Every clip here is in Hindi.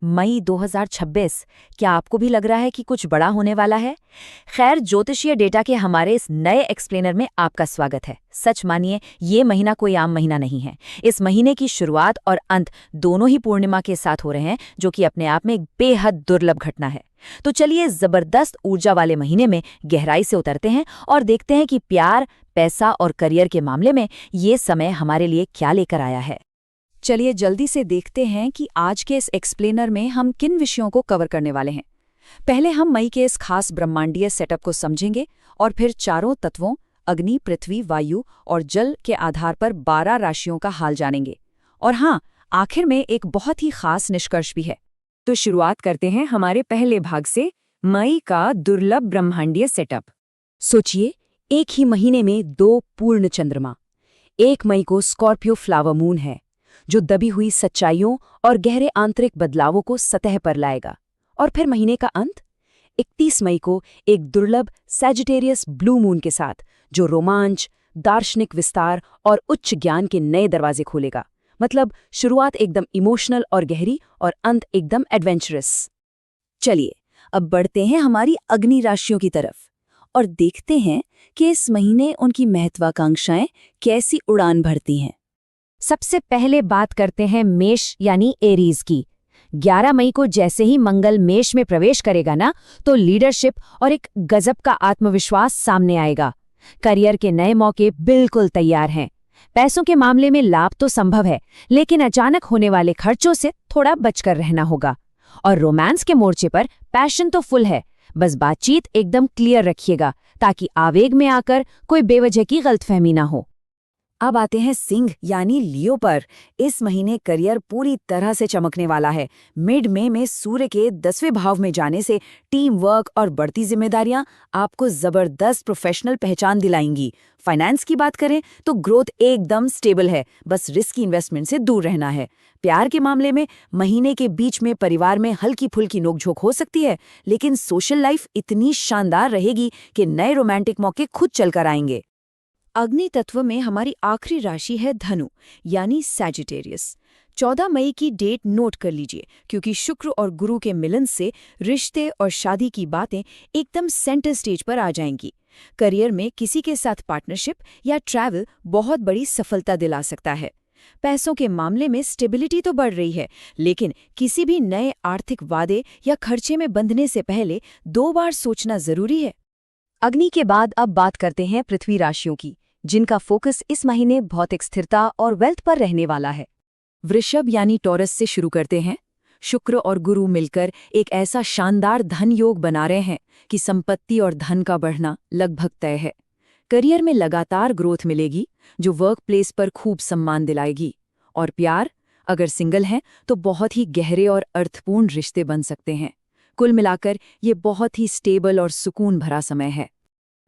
मई 2026। क्या आपको भी लग रहा है कि कुछ बड़ा होने वाला है? खैर, ज्योतिषीय डेटा के हमारे इस नए एक्सप्लेनर में आपका स्वागत है। सच मानिए, ये महीना कोई आम महीना नहीं है। इस महीने की शुरुआत और अंत दोनों ही पूर्णिमा के साथ हो रहे हैं, जो कि अपने आप में एक बेहद दुर्लभ घटना है। तो चलिए जबरदस्त ऊर्जा वाले महीने में गहराई से उतरते हैं और देखते हैं कि प्यार, पैसा और करियर के मामले में ये समय हमारे लिए क्या लेकर आया है। चलिए जल्दी से देखते हैं कि आज के इस एक्सप्लेनर में हम किन विषयों को कवर करने वाले हैं। पहले हम मई के इस खास ब्रह्मांडीय सेटअप को समझेंगे और फिर चारों तत्वों अग्नि, पृथ्वी, वायु और जल के आधार पर 12 राशियों का हाल जानेंगे। और हाँ, आखिर में एक बहुत ही खास निष्कर्ष भी है। तो शुरुआत करते हैं हमारे पहले भाग से, मई का दुर्लभ ब्रह्मांडीय सेटअप। सोचिए, एक ही महीने में 2 पूर्ण चंद्रमा। 1 मई को स्कॉर्पियो फ्लावर मून है, जो दबी हुई सच्चाइयों और गहरे आंतरिक बदलावों को सतह पर लाएगा। और फिर महीने का अंत 31 मई को एक दुर्लभ सैजिटेरियस ब्लू मून के साथ, जो रोमांच, दार्शनिक विस्तार और उच्च ज्ञान के नए दरवाजे खोलेगा। मतलब शुरुआत एकदम इमोशनल और गहरी और अंत एकदम एडवेंचरस। चलिए अब बढ़ते हैं हमारी अग्नि राशियों की तरफ और देखते हैं कि इस महीने उनकी महत्वाकांक्षाएं कैसी उड़ान भरती हैं। सबसे पहले बात करते हैं मेष यानी एरीज की। 11 मई को जैसे ही मंगल मेष में प्रवेश करेगा ना, तो लीडरशिप और एक गजब का आत्मविश्वास सामने आएगा। करियर के नए मौके बिल्कुल तैयार हैं। पैसों के मामले में लाभ तो संभव है, लेकिन अचानक होने वाले खर्चों से थोड़ा बचकर रहना होगा। और रोमांस के मोर्चे पर पैशन तो फुल है, बस बातचीत एकदम क्लियर रखिएगा ताकि आवेग में आकर कोई बेवजह की गलतफहमी ना हो। अब आते हैं सिंह यानी लियो पर। इस महीने करियर पूरी तरह से चमकने वाला है। मिड मई में सूर्य के 10वें भाव में जाने से टीम वर्क और बढ़ती जिम्मेदारियां आपको जबरदस्त प्रोफेशनल पहचान दिलाएंगी। फाइनेंस की बात करें तो ग्रोथ एकदम स्टेबल है, बस रिस्की इन्वेस्टमेंट से दूर रहना है। प्यार के मामले में महीने के बीच में परिवार में हल्की फुल्की नोकझोंक हो सकती है, लेकिन सोशल लाइफ इतनी शानदार रहेगी कि नए रोमांटिक मौके खुद चलकर आएंगे। अग्नि तत्व में हमारी आखिरी राशि है धनु यानी सैजिटेरियस। 14 मई की डेट नोट कर लीजिए, क्योंकि शुक्र और गुरु के मिलन से रिश्ते और शादी की बातें एकदम सेंटर स्टेज पर आ जाएंगी। करियर में किसी के साथ पार्टनरशिप या ट्रैवल बहुत बड़ी सफलता दिला सकता है। पैसों के मामले में स्टेबिलिटी तो बढ़ रही है, लेकिन किसी भी नए आर्थिक वादे या खर्चे में बंधने से पहले 2 बार सोचना जरूरी है। अग्नि के बाद अब बात करते हैं पृथ्वी राशियों की, जिनका फोकस इस महीने भौतिक स्थिरता और वेल्थ पर रहने वाला है। वृषभ यानी टॉरस से शुरू करते हैं। शुक्र और गुरु मिलकर एक ऐसा शानदार धन योग बना रहे हैं कि संपत्ति और धन का बढ़ना लगभग तय है। करियर में लगातार ग्रोथ मिलेगी, जो वर्क प्लेस पर खूब सम्मान दिलाएगी। और प्यार, अगर सिंगल हैं तो बहुत ही गहरे और अर्थपूर्ण रिश्ते बन सकते हैं। कुल मिलाकर ये बहुत ही स्टेबल और सुकून भरा समय है।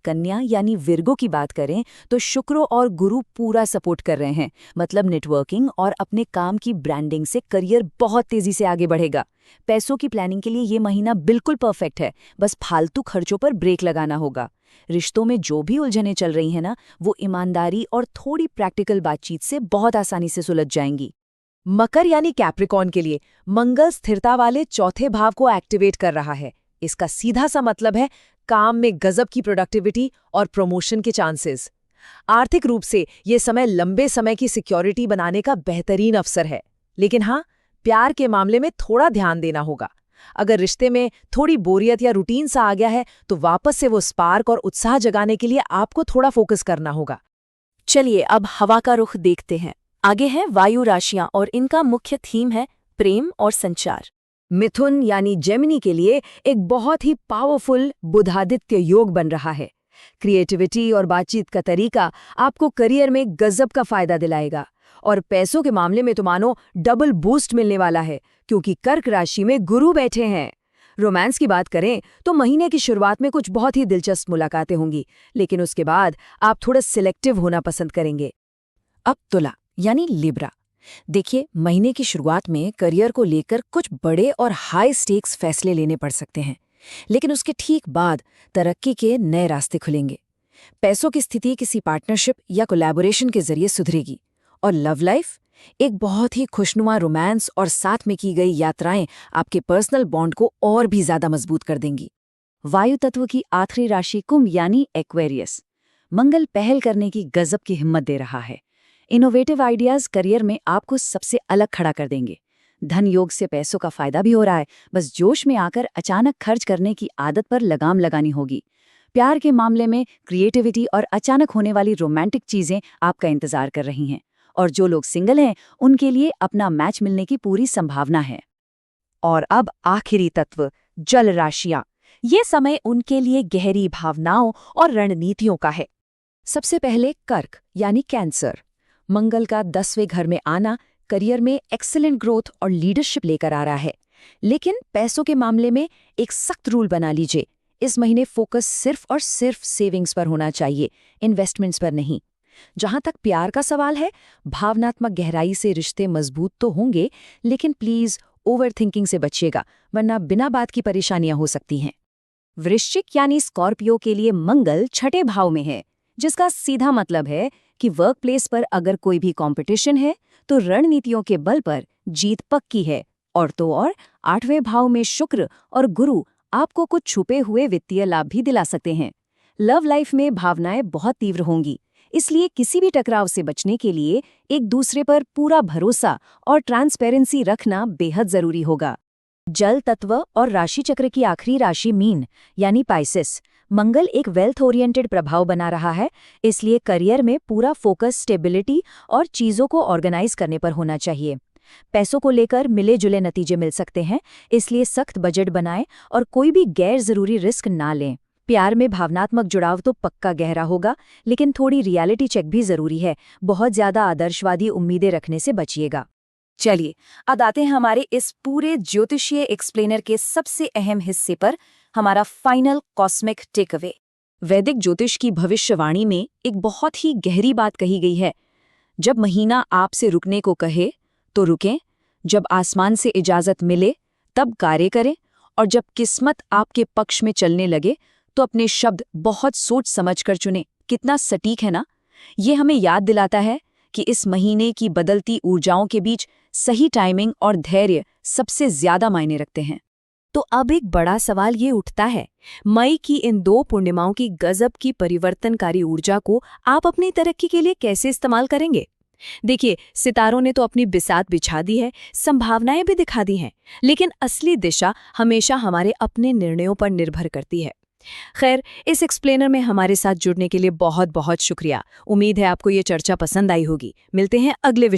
कन्या यानी विर्गो की बात करें तो शुक्र और गुरु पूरा सपोर्ट कर रहे हैं। मतलब नेटवर्किंग और अपने काम की ब्रांडिंग से करियर बहुत तेजी से आगे बढ़ेगा। पैसों की प्लानिंग के लिए ये महीना बिल्कुल परफेक्ट है, बस फालतू खर्चों पर ब्रेक लगाना होगा। रिश्तों में जो भी उलझनें चल रही हैं ना, वो ईमानदारी और थोड़ी प्रैक्टिकल बातचीत से बहुत आसानी से सुलझ जाएंगी। मकर यानी कैप्रिकॉर्न के लिए मंगल स्थिरता वाले चौथे भाव को एक्टिवेट कर रहा है। इसका सीधा सा मतलब है काम में गजब की प्रोडक्टिविटी और प्रमोशन के चांसेस। आर्थिक रूप से ये समय लंबे समय की सिक्योरिटी बनाने का बेहतरीन अवसर है। लेकिन हाँ, प्यार के मामले में थोड़ा ध्यान देना होगा। अगर रिश्ते में थोड़ी बोरियत या रूटीन सा आ गया है, तो वापस से वो स्पार्क और उत्साह जगाने के लिए आपको थोड़ा फोकस करना होगा। चलिए अब हवा का रुख देखते हैं। आगे हैं वायु राशियां और इनका मुख्य थीम है प्रेम और संचार। मिथुन यानी जेमिनी के लिए एक बहुत ही पावरफुल बुधादित्य योग बन रहा है। क्रिएटिविटी और बातचीत का तरीका आपको करियर में गजब का फायदा दिलाएगा। और पैसों के मामले में तो मानो डबल बूस्ट मिलने वाला है, क्योंकि कर्क राशि में गुरु बैठे हैं। रोमांस की बात करें तो महीने की शुरुआत में कुछ बहुत ही दिलचस्प मुलाकातें होंगी, लेकिन उसके बाद आप थोड़ा सिलेक्टिव होना पसंद करेंगे। अब तुला यानी लिब्रा। देखिए, महीने की शुरुआत में करियर को लेकर कुछ बड़े और हाई स्टेक्स फैसले लेने पड़ सकते हैं, लेकिन उसके ठीक बाद तरक्की के नए रास्ते खुलेंगे। पैसों की स्थिति किसी पार्टनरशिप या कोलैबोरेशन के जरिए सुधरेगी। और लव लाइफ, एक बहुत ही खुशनुमा रोमांस और साथ में की गई यात्राएं आपके पर्सनल बॉन्ड को और भी ज्यादा मजबूत कर देंगी। वायु तत्व की आखिरी राशि कुंभ यानी एक्वेरियस। मंगल पहल करने की गजब की हिम्मत दे रहा है। इनोवेटिव आइडियाज करियर में आपको सबसे अलग खड़ा कर देंगे। धन योग से पैसों का फायदा भी हो रहा है, बस जोश में आकर अचानक खर्च करने की आदत पर लगाम लगानी होगी। प्यार के मामले में क्रिएटिविटी और अचानक होने वाली रोमांटिक चीजें आपका इंतजार कर रही हैं, और जो लोग सिंगल हैं उनके लिए अपना मैच मिलने की पूरी संभावना है। और अब आखिरी तत्व, जल राशियां। ये समय उनके लिए गहरी भावनाओं और रणनीतियों का है। सबसे पहले कर्क यानी कैंसर। मंगल का 10वें घर में आना करियर में एक्सीलेंट ग्रोथ और लीडरशिप लेकर आ रहा है। लेकिन पैसों के मामले में एक सख्त रूल बना लीजिए। इस महीने फोकस सिर्फ और सिर्फ सेविंग्स पर होना चाहिए, इन्वेस्टमेंट्स पर नहीं। जहां तक प्यार का सवाल है, भावनात्मक गहराई से रिश्ते मजबूत तो होंगे, लेकिन प्लीज ओवर थिंकिंग से बचिएगा, वरना बिना बात की परेशानियां हो सकती हैं। वृश्चिक यानी स्कॉर्पियो के लिए मंगल 6ठे भाव में है, जिसका सीधा मतलब है कि वर्क प्लेस पर अगर कोई भी कंपटीशन है तो रणनीतियों के बल पर जीत पक्की है। और तो और 8वें भाव में शुक्र और गुरु आपको कुछ छुपे हुए वित्तीय लाभ भी दिला सकते हैं। लव लाइफ में भावनाएं बहुत तीव्र होंगी, इसलिए किसी भी टकराव से बचने के लिए एक दूसरे पर पूरा भरोसा और ट्रांसपेरेंसी रखना बेहद जरूरी होगा। जल तत्व और राशि चक्र की आखिरी राशि मीन यानी पाइसेस। मंगल एक वेल्थ ओरिएंटेड प्रभाव बना रहा है, इसलिए करियर में पूरा फोकस स्टेबिलिटी और चीजों को ऑर्गेनाइज करने पर होना चाहिए। पैसों को लेकर मिले जुले नतीजे मिल सकते हैं, इसलिए सख्त बजट बनाएं और कोई भी गैर जरूरी रिस्क ना लें। प्यार में भावनात्मक जुड़ाव तो पक्का गहरा होगा, लेकिन थोड़ी रियलिटी चेक भी जरूरी है। बहुत ज्यादा आदर्शवादी उम्मीदें रखने से बचिएगा। चलिए अब आते हैं हमारे इस पूरे ज्योतिषीय एक्सप्लेनर के सबसे अहम हिस्से पर, हमारा फाइनल कॉस्मिक टेकअवे। वैदिक ज्योतिष की भविष्यवाणी में एक बहुत ही गहरी बात कही गई है। जब महीना आपसे रुकने को कहे तो रुकें, जब आसमान से इजाजत मिले तब कार्य करें, और जब किस्मत आपके पक्ष में चलने लगे तो अपने शब्द बहुत सोच समझकर चुनें। कितना सटीक है ना? ये हमें याद दिलाता है कि इस महीने की बदलती ऊर्जाओं के बीच सही टाइमिंग और धैर्य सबसे ज्यादा मायने रखते हैं। तो अब एक बड़ा सवाल ये उठता है, मई की इन 2 पूर्णिमाओं की गजब की परिवर्तनकारी ऊर्जा को आप अपनी तरक्की के लिए कैसे इस्तेमाल करेंगे? देखिए, सितारों ने तो अपनी बिसात बिछा दी है, संभावनाएं भी दिखा दी हैं, लेकिन असली दिशा हमेशा हमारे अपने निर्णयों पर निर्भर करती है। खैर, इस एक्सप्लेनर में हमारे साथ जुड़ने के लिए बहुत बहुत शुक्रिया। उम्मीद है आपको ये चर्चा पसंद आई होगी। मिलते हैं अगले